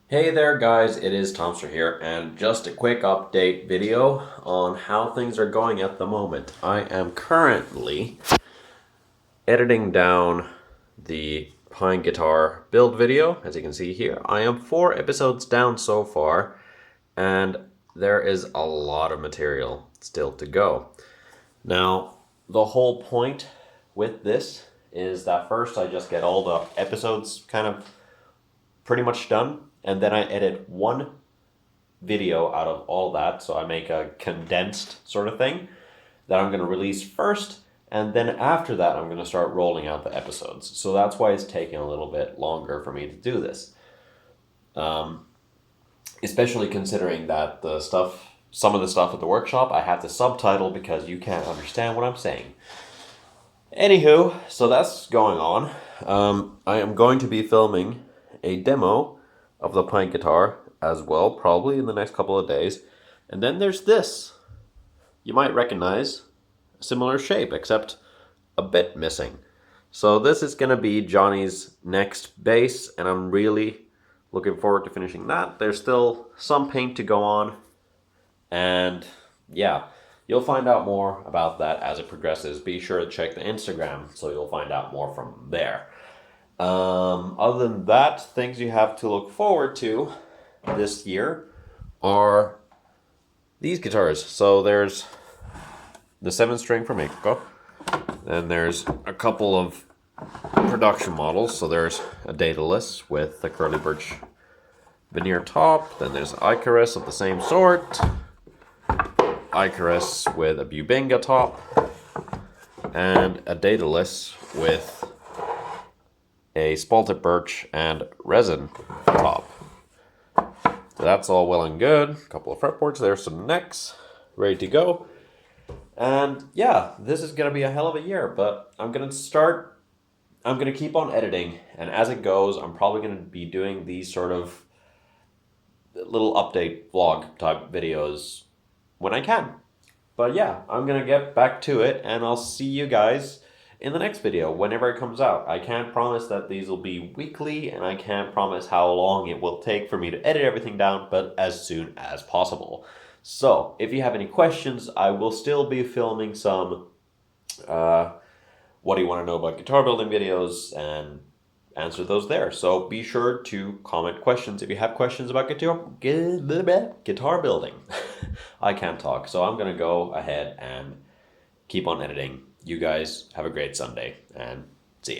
Hey there guys, it is Tomster here, and just a quick update video on how things are going at the moment. I am currently editing down the Pine guitar build video, as you can see here. I am 4 episodes down so far, and there is a lot of material still to go. Now, the whole point with this is that first I just get all the episodes kind of pretty much done, and then I edit one video out of all that. So I make a condensed sort of thing that I'm going to release first, and then after that I'm going to start rolling out the episodes. So that's why it's taking a little bit longer for me to do this. Especially considering that some of the stuff at the workshop I have to subtitle because you can't understand what I'm saying. Anywho, so that's going on. I am going to be filming a demo of the Pine guitar as well, probably in the next couple of days. And then there's this. You might recognize a similar shape, except a bit missing. So this is going to be Johnny's next bass, and I'm really looking forward to finishing that. There's still some paint to go on, and yeah, you'll find out more about that as it progresses. Be sure to check the Instagram so you'll find out more from there. Other than that, things you have to look forward to this year are these guitars. So there's the 7-string from Mexico, then there's a couple of production models. So there's a Daedalus with the curly birch veneer top, then there's Icarus of the same sort, Icarus with a Bubinga top, and a Daedalus with a spalted birch and resin top. So that's all well and good. A couple of fretboards, there's some necks ready to go. And yeah, this is going to be a hell of a year, but I'm going to keep on editing, and as it goes, I'm probably going to be doing these sort of little update vlog type videos when I can. But yeah, I'm going to get back to it, and I'll see you guys in the next video whenever it comes out. I can't promise that these will be weekly, and I can't promise how long it will take for me to edit everything down, but as soon as possible. So if you have any questions, I will still be filming some what do you want to know about guitar building videos and answer those there. So be sure to comment questions if you have questions about guitar building. I can't talk, so I'm going to go ahead and keep on editing. You guys have a great Sunday, and